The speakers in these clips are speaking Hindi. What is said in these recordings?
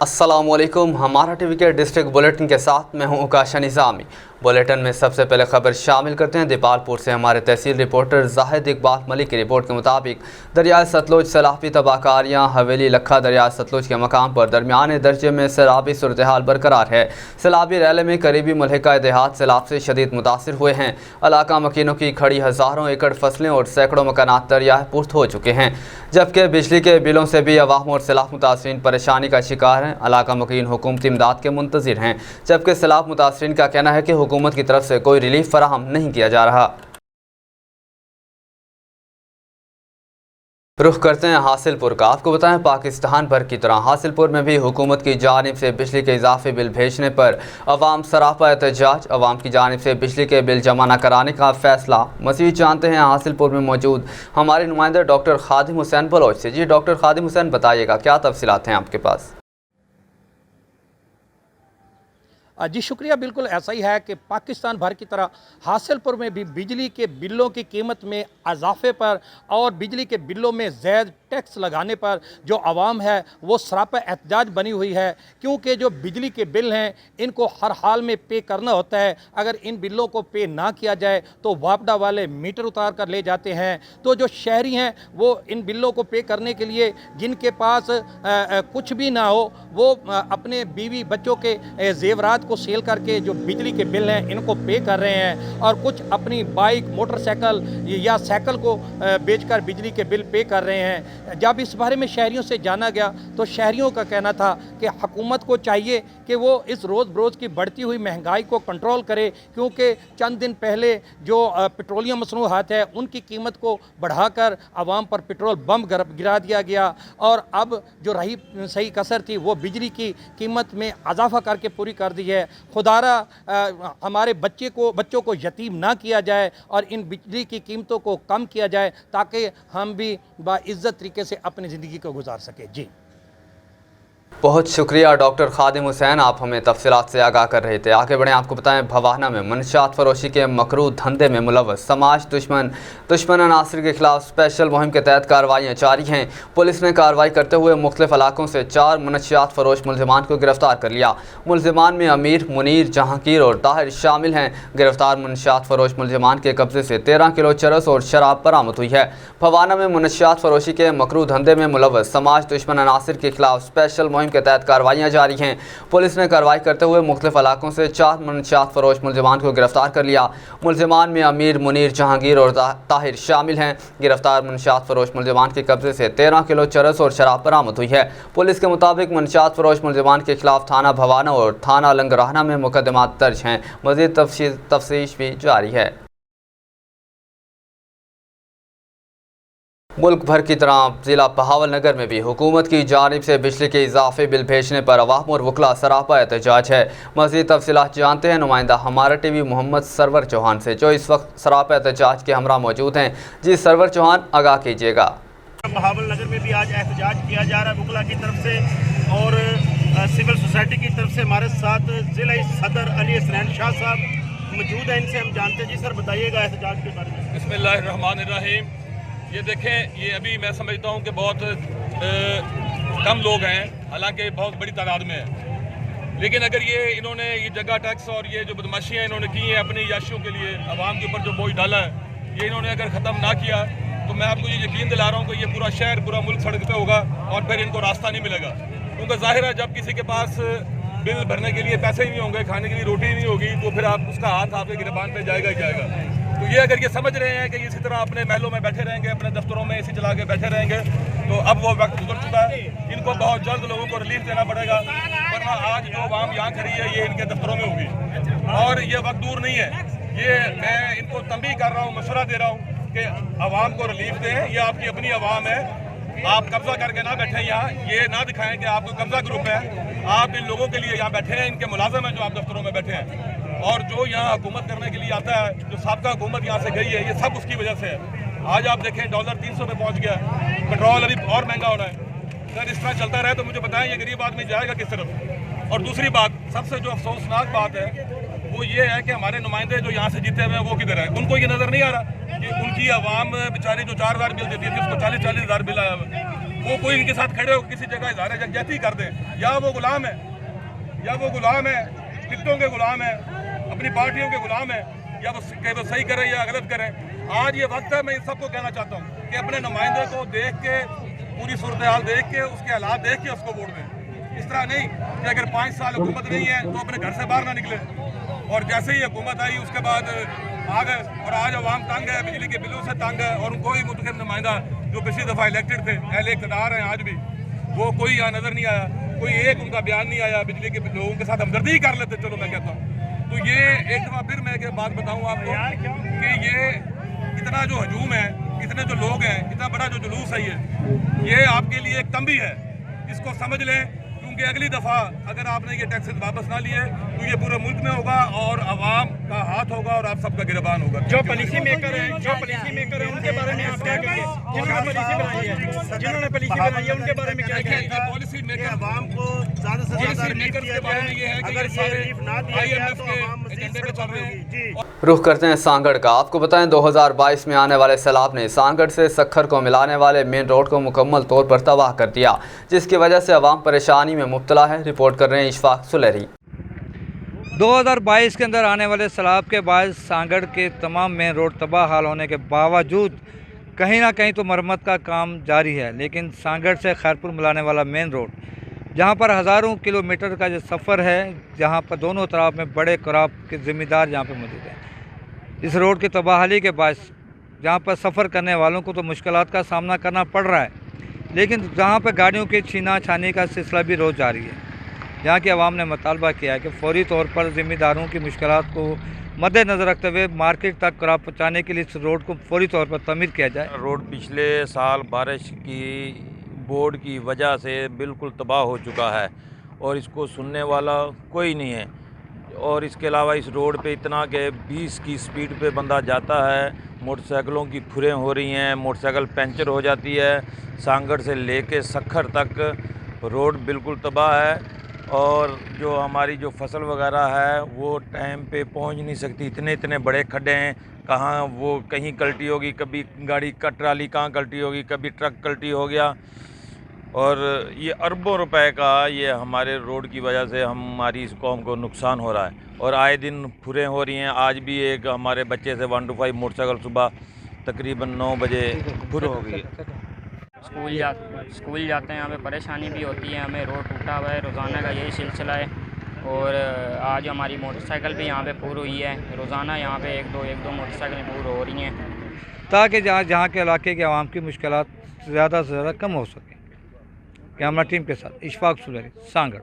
अस्सलामुअलैकुम। हमारा टीवी के डिस्ट्रिक्ट बुलेटिन के साथ मैं हूं उकाशा निज़ामी। बुलेटिन में सबसे पहले खबर शामिल करते हैं। दीपालपुर से हमारे तहसील रिपोर्टर जाहिद इकबाल मलिक की रिपोर्ट के मुताबिक दरियाए सतलुज सैलाबी तबाहकारियाँ हवेली लखा दरियाए सतलुज के मकाम पर दरमियाने दर्जे में सैलाबी सूरत हाल बरकरार है। सैलाबी रैले में करीबी मुल्हिका देहात सैलाब से शदीद मुतासर हुए हैं। इलाका मकीनों की खड़ी हज़ारों एकड़ फसलें और सैकड़ों मकानात दरियाए पुख्त हो चुके हैं, जबकि बिजली के बिलों से भी अवाम और सैलाब मुतासरीन परेशानी का शिकार हैं। इलाका मकीन हुकूमती इमदाद के मुंतज़िर हैं, जबकि सैलाब मुतासरीन का कहना है कि हुकूमत की तरफ से कोई रिलीफ फराहम नहीं किया जा रहा। रुख करते हैं हासिलपुर का। आपको बताएं, पाकिस्तान भर की तरह हासिलपुर में भी हुकूमत की जानिब से बिजली के इजाफी बिल भेजने पर अवाम सरापा एहतजाज। अवाम की जानिब से बिजली के बिल जमा न कराने का फैसला। मज़ीद जानते हैं हासिलपुर में मौजूद हमारे नुमाइंदे डॉक्टर खादिम हुसैन बलोच से। जी डॉक्टर खादिम हुसैन, बताइएगा क्या तफसीलात हैं आपके पास? जी शुक्रिया। बिल्कुल ऐसा ही है कि पाकिस्तान भर की तरह हासिलपुर में भी बिजली के बिलों की कीमत में इजाफे पर और बिजली के बिलों में ज़्यादा टैक्स लगाने पर जो आवाम है वो सरापा एहतजाज बनी हुई है, क्योंकि जो बिजली के बिल हैं इनको हर हाल में पे करना होता है। अगर इन बिलों को पे ना किया जाए तो वापडा वाले मीटर उतार कर ले जाते हैं। तो जो शहरी हैं वो इन बिलों को पे करने के लिए, जिनके पास कुछ भी ना हो, वो अपने बीवी बच्चों के जेवरात को सेल करके जो बिजली के बिल हैं इनको पे कर रहे हैं, और कुछ अपनी बाइक मोटरसाइकिल या साइकिल को बेचकर बिजली के बिल पे कर रहे हैं। जब इस बारे में शहरियों से जाना गया तो शहरियों का कहना था कि हुकूमत को चाहिए कि वो इस रोज़ बरोज़ की बढ़ती हुई महंगाई को कंट्रोल करे, क्योंकि चंद दिन पहले जो पेट्रोलियम मसनूआत है उनकी कीमत को बढ़ाकर आवाम पर पेट्रोल बम गिरा दिया गया, और अब जो रही सही कसर थी वो बिजली की कीमत में इजाफा करके पूरी कर दी है। खुदारा हमारे बच्चों को यतीम ना किया जाए और इन बिजली की कीमतों को कम किया जाए, ताकि हम भी बाइज़्ज़त तरीके से अपनी ज़िंदगी को गुजार सके। जी बहुत शुक्रिया डॉक्टर खादिम हुसैन, आप हमें तफसीलात से आगाह कर रहे थे। आगे बढ़ें, आपको बताएं, भवाना में मनशियात फरोशी के मकरूह धंधे में मुलव्वस समाज दुश्मन अनासर के खिलाफ स्पेशल मुहिम के तहत कार्रवाइयाँ जारी हैं। पुलिस ने कार्रवाई करते हुए मुख्तलिफ इलाकों से 4 मनशियात फरोश मुलजमान को गिरफ्तार कर लिया। मुलजमान में अमीर, मुनीर, जहांगीर और ताहिर शामिल हैं। गिरफ्तार मनशियात फरोश मुलजमान के कब्जे से 13 किलो चरस और शराब बरामद हुई है। भवाना में मनशियात फरोशी के मकरूह धंधे में मुलव्वस समाज दुश्मन अनासर के खिलाफ स्पेशल मुहिम के तहत कार्रवाइयाँ जारी हैं। पुलिस ने कार्रवाई करते हुए मुख्तलिफ इलाकों से 4 मनशियात फरोश मुलजमान को गिरफ्तार कर लिया। मुलजमान में अमीर, मुनीर, जहांगीर और ताहिर शामिल हैं। गिरफ्तार मनशियात फरोश मुलजमान के कब्जे से 13 किलो चरस और शराब बरामद हुई है। पुलिस के मुताबिक मनशियात फरोश मुलजमान के खिलाफ थाना भवाना और थाना लंगराहना में मुकदमात दर्ज हैं। मज़ीद तफ्तीश भी जारी है। मुल्क भर की तरह ज़िला बहावलनगर में भी हुकूमत की जानिब से बिजली के इजाफे बिल भेजने पर अवाम और वकला सरापा एहतजाज है। मज़ीद तफसीलात जानते हैं नुमाइंदा हमारा टीवी मोहम्मद सरवर चौहान से, जो इस वक्त सरापा एहतजाज के हमरा मौजूद हैं। जी सरवर चौहान, आगाह कीजिएगा। बहावलनगर में भी आज एहतजाज किया जा रहा है वकला की तरफ से और सिविल सोसाइटी की तरफ से। हमारे साथ ज़िला सदर अली हसनैन शाह साहब मौजूद हैं, इनसे हम जानते हैं। जी सर, बताइएगा एहतजाज के बारे में। बिस्मिल्लाहिर्रहमानिर्रहीम। ये देखें, ये अभी मैं समझता हूँ कि बहुत कम लोग हैं, हालांकि बहुत बड़ी तादाद में है, लेकिन अगर इन्होंने ये जगह टैक्स और ये जो बदमाशियाँ इन्होंने की हैं अपनी याशियों के लिए, आवाम के ऊपर जो बोझ डाला है, ये इन्होंने अगर ख़त्म ना किया तो मैं आपको ये यकीन दिला रहा हूँ कि ये पूरा शहर, पूरा मुल्क सड़क पे होगा और फिर इनको रास्ता नहीं मिलेगा। क्योंकि जाहिर है जब किसी के पास बिल भरने के लिए पैसे ही नहीं होंगे, खाने के लिए रोटी ही नहीं होगी, तो फिर आप उसका हाथ आपके गिरबान पे जाएगा ही जाएगा। तो ये अगर ये समझ रहे हैं कि इसी तरह अपने महलों में बैठे रहेंगे, अपने दफ्तरों में एसी चला के बैठे रहेंगे, तो अब वो वक्त गुजर चुका है। इनको बहुत जल्द लोगों को रिलीफ देना पड़ेगा, वरना आज जो आवाम यहाँ खड़ी है ये इनके दफ्तरों में होगी और ये वक्त दूर नहीं है। ये मैं इनको तंबीह कर रहा हूँ, मशवरा दे रहा हूँ कि आवाम को रिलीफ दें। ये आपकी अपनी आवाम है, आप कब्जा करके ना बैठे यहाँ, ये ना दिखाएं कि आपको कब्जा ग्रुप है। आप इन लोगों के लिए यहाँ बैठे हैं, इनके मुलाजिम हैं जो आप दफ्तरों में बैठे हैं, और जो यहाँ हुकूमत करने के लिए आता है, जो साबका हुकूमत यहाँ से गई है, ये सब उसकी वजह से है। आज आप देखें डॉलर 300 पे पहुँच गया, पेट्रोल अभी और महंगा होना है। अगर इस तरह चलता रहे तो मुझे बताएं ये गरीब आदमी जाएगा किस तरफ। और दूसरी बात, सबसे जो अफसोसनाक बात है वो ये है कि हमारे नुमाइंदे जो यहाँ से जीते हुए हैं वो किधर है। उनको ये नज़र नहीं आ रहा कि उनकी आवाम बेचारी जो 4000 बिल देती थी उसको 40-40 हज़ार बिल आया हुआ। वो कोई इनके साथ खड़े हो किसी जगह इज़हार यकजहती कर दें, या वो गुलाम है टिकटों के गुलाम है, अपनी पार्टियों के गुलाम है, या वो सही करें या गलत करें। आज ये वक्त है, मैं इन सबको कहना चाहता हूँ कि अपने नुमाइंदे को देख के, पूरी सूरत हाल देख के, उसके हालात देख के उसको वोट दें। इस तरह नहीं कि अगर 5 साल हुकूमत नहीं है तो अपने घर से बाहर ना निकले, और जैसे ही हुकूमत आई उसके बाद आ गए। और आज अवाम तंग है, बिजली के बिलों से तंग है, और कोई मुंतखब नुमाइंदा जो पिछली दफ़ा इलेक्टेड थे, अहले इक़्तिदार हैं आज भी, वो कोई यहाँ नज़र नहीं आया, कोई एक उनका बयान नहीं आया। बिजली के लोगों के साथ हमदर्दी ही कर लेते, चलो मैं कहता हूँ। तो ये एक दफ़ा फिर मैं एक बात बताऊँ आपको कि ये इतना जो हजूम है, इतने जो लोग हैं, इतना बड़ा जो जुलूस है, ये आपके लिए एक तंबी है, इसको समझ लें। क्योंकि अगली दफ़ा अगर आपने ये टैक्सेस वापस ना लिए तो ये पूरे मुल्क में होगा और आवाम का हाथ होगा और आप सबका गिरबान होगा। जो पॉलिसी मेकर हैं उनके बारे में आप क्या कहेंगे? जिन्होंने पॉलिसी बनाई है उनके बारे में क्या कहेंगे? पॉलिसी मेकर आवाम को ज़्यादा से ज़्यादा रिलीफ के बारे में ये है कि अगर ये रिलीफ ना दिया गया तो आवाम मज़ीद एजेंडे पे चल रहे हैं। जी। रुख करते हैं सांगड़ का। आपको बताएं 2022 में आने वाले सैलाब ने सांगड़ से सक्खर को मिलाने वाले मेन रोड को मुकम्मल तौर पर तबाह कर दिया, जिसकी वजह से आवाम परेशानी में मुब्तला है। रिपोर्ट कर रहे हैं इशफाक सुलेरी। 2022 के अंदर आने वाले सैलाब के बाद सांगड़ के तमाम मेन रोड तबाह हाल होने के बावजूद कहीं ना कहीं तो मरम्मत का काम जारी है, लेकिन सांगड़ से खैरपुर मिलाने वाला मेन रोड, जहां पर हज़ारों किलोमीटर का जो सफ़र है, जहां पर दोनों तरफ में बड़े क्रॉप के ज़िम्मेदार जहां पर मौजूद हैं, इस रोड की तबाहली के बाद जहां पर सफ़र करने वालों को तो मुश्किलात का सामना करना पड़ रहा है, लेकिन जहां पर गाड़ियों के छीना छानी का सिलसिला भी रोज़ जारी है। यहाँ की आवाम ने मुतालबा किया है कि फौरी तौर पर ज़िम्मेदारों की मुश्किलात को मद्देनज़र रखते हुए मार्केट तक क्रॉप पहुँचाने के लिए इस रोड को फौरी तौर पर तमीर किया जाए। रोड पिछले साल बारिश की बोर्ड की वजह से बिल्कुल तबाह हो चुका है और इसको सुनने वाला कोई नहीं है। और इसके अलावा इस रोड पे इतना कि 20 की स्पीड पे बंदा जाता है, मोटरसाइकिलों की खुरें हो रही हैं, मोटरसाइकिल पंचर हो जाती है। सांगड़ से लेके सक्खर तक रोड बिल्कुल तबाह है और जो हमारी जो फसल वगैरह है वो टाइम पे पहुंच नहीं सकती। इतने बड़े खड्डे हैं, कहाँ वो कहीं कल्टी होगी, कभी गाड़ी का ट्राली कहाँ कल्टी होगी, कभी ट्रक कल्टी हो गया। और ये अरबों रुपए का ये हमारे रोड की वजह से हमारी इस कौम को नुकसान हो रहा है और आए दिन फुरें हो रही हैं। आज भी एक हमारे बच्चे से 125 मोटरसाइकिल सुबह तकरीबन 9 बजे फुर हो गई। स्कूल जाते हैं, यहाँ पे परेशानी भी होती है, हमें रोड टूटा हुआ है, रोज़ाना का यही सिलसिला है। और आज हमारी मोटरसाइकिल भी यहाँ पे पूर हुई है, रोज़ाना यहाँ पे एक दो मोटरसाइकिलें पूर हो रही हैं, ताकि जहाँ के इलाके के आवाम की मुश्किलात ज़्यादा से ज़्यादा कम हो सके। कैमरा टीम के साथ इशफाक सुलेरी, सांगड़।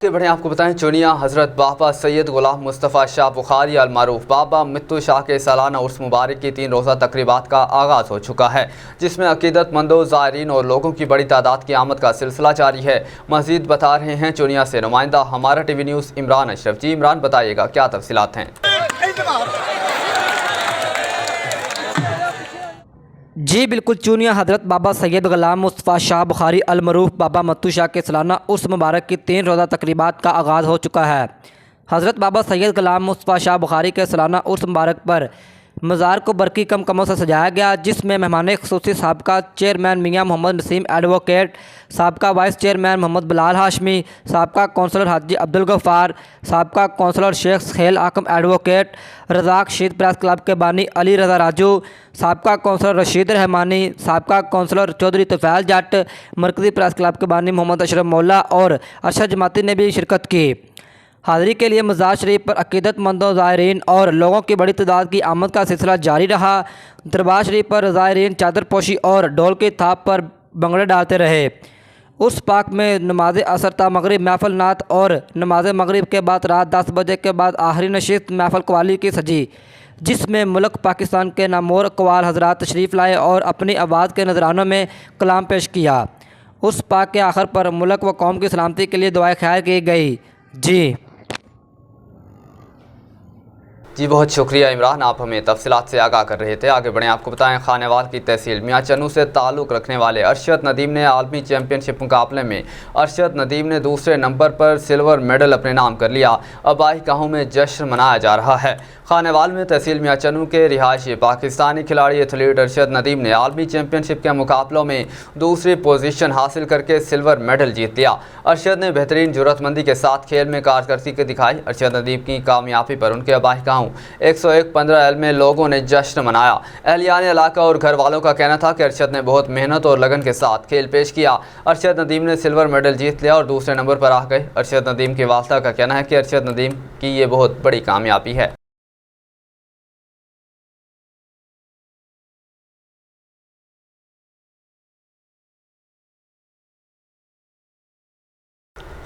के बढ़े आपको बताएं चुनिया हज़रत बाबा सैयद गुलाम मुस्तफ़ा शाह बुखारी अल मारूफ बाबा मित्तू शाह के सालाना उर्स मुबारक की 3 रोज़ा तकरीबात का आगाज़ हो चुका है, जिसमें अक़ीदतमंदों, ज़ायरीन और लोगों की बड़ी तादाद की आमद का सिलसिला जारी है। मज़ीद बता रहे हैं चुनिया से नुमाइंदा हमारा टीवी न्यूज़ इमरान अशरफ। जी इमरान, बताइएगा क्या तफसीलात हैं? जी बिल्कुल, चुनिया हज़रत बाबा सैयद गुलाम मुस्तफ़ा शाह बुखारी अल मरूफ बाबा मत्तू शाह के सालाना उर्स मुबारक की 3 रोज़ा तकरीबात का आगाज़ हो चुका है। हज़रत बाबा सैयद गुलाम मुस्तफ़ा शाह बुखारी के सालाना उर्स मुबारक पर मज़ार को बरकी कमों से सजाया गया, जिसमें मेहमान ख़ुसूसी साबका चेयरमैन मियाँ मोहम्मद नसीम एडवोकेट, साबका वाइस चेयरमैन मोहम्मद बिलाल हाशमी, साबका कौंसलर हाजी अब्दुल गफ़ार, साबका कौंसलर शेख खेल आकम एडवोकेट, रज़ाक शीद प्रेस क्लब के बानी अली रज़ा राजू, साबका कौंसलर रशीद रहमानी, साबका कौंसलर चौधरी तफ़ैल जट, मरकज़ी प्रेस क्लब के बानी मोहम्मद अशरफ मौला और अरशद जमाती ने भी शिरकत की। हाज़री के लिए मज़ार शरीफ पर अक़ीदतमंदों, ज़ायरीन और लोगों की बड़ी तादाद की आमद का सिलसिला जारी रहा। दरबार शरीफ पर ज़ायरीन चादर पोशी और ढोल की थाप पर भंगड़े डालते रहे। उस पाक में नमाज असर ता मगरिब महफ़िल नात और नमाज मगरिब के बाद रात 10 बजे के बाद आखिरी नशिस्त महफ़िल कवाली की सजी, जिसमें मुल्क पाकिस्तान के नामोर कवाल हज़रात तशरीफ़ लाए और अपनी आवाज़ के नजरानों में कलाम पेश किया। उस पाक के आखिर पर मुल्क व कौम की सलामती के लिए दुआएं खैर की गई। जी जी बहुत शुक्रिया इमरान, आप हमें तफसीलात से आगाह कर रहे थे। आगे बढ़ें, आपको बताएं खानेवाल की तहसील मियाँचन्नू से ताल्लुक़ रखने वाले अरशद नदीम ने आलमी चैम्पियनशिप मुकाबले में अरशद नदीम ने दूसरे नंबर पर सिल्वर मेडल अपने नाम कर लिया। आबाई गाहों में जश्न मनाया जा रहा है। खानेवाल में तहसील मियाँचन्नू के रिहायशी पाकिस्तानी खिलाड़ी एथलीट अरशद नदीम ने आलमी चैम्पियनशिप के मुकाबलों में दूसरी पोजीशन हासिल करके सिल्वर मेडल जीत लिया। अरशद ने बेहतरीन जुर्रतमंदी के साथ खेल में कारकर्दगी दिखाई। अरशद नदीम की कामयाबी पर उनके आबाई गाहों 101-15 में लोगों ने जश्न मनाया। अहलियान इलाका और घर वालों का कहना था कि अरशद ने बहुत मेहनत और लगन के साथ खेल पेश किया। अरशद नदीम ने सिल्वर मेडल जीत लिया और दूसरे नंबर पर आ गए। अरशद नदीम की वालदा का कहना है कि अरशद नदीम की ये बहुत बड़ी कामयाबी है।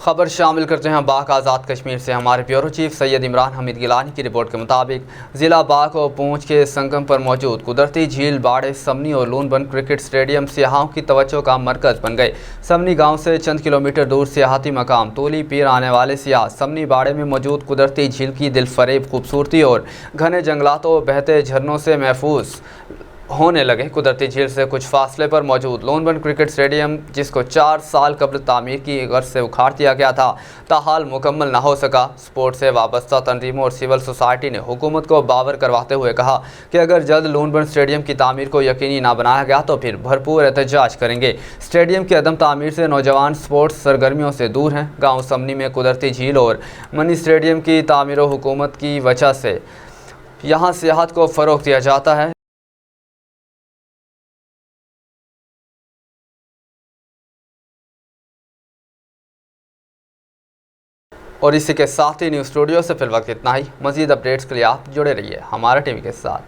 खबर शामिल करते हैं बाग आज़ाद कश्मीर से। हमारे ब्यूरो चीफ सैयद इमरान हमीद गिलानी की रिपोर्ट के मुताबिक ज़िला बाग और पूंछ के संगम पर मौजूद कुदरती झील बाड़े, समनी और लूनबंद क्रिकेट स्टेडियम सियाहों की तवज्जो का मरकज़ बन गए। समनी गांव से चंद किलोमीटर दूर सियाहती मकाम तूली पीर आने वाले सियाह समनी बाड़े में मौजूद कुदरती झील की दिलफरेब खूबसूरती और घने जंगलातों बहते झरनों से महफूज होने लगे। कुदरती झील से कुछ फासले पर मौजूद लोनबंद क्रिकेट स्टेडियम, जिसको 4 साल कबल तामीर की गर्ज से उखाड़ दिया गया था, ताहाल मुकम्मल न हो सका। स्पोर्ट्स से वाबस्ता तंजीमों और सिविल सोसाइटी ने हुकूमत को बावर करवाते हुए कहा कि अगर जल्द लोनबंद स्टेडियम की तामीर को यकीनी ना बनाया गया तो फिर भरपूर एहतजाज करेंगे। स्टेडियम की अदम तामीर से नौजवान स्पोर्ट्स सरगर्मियों से दूर हैं। गाँव समनी में कुदरती झील और मनी स्टेडियम की तामीर हुकूमत की वजह से यहाँ सियाहत को फ़रोग़ दिया जाता है। और इसी के साथ ही न्यूज़ स्टूडियो से फिलहाल इतना ही। मज़ीद अपडेट्स के लिए आप जुड़े रहिए हमारा टीवी के साथ।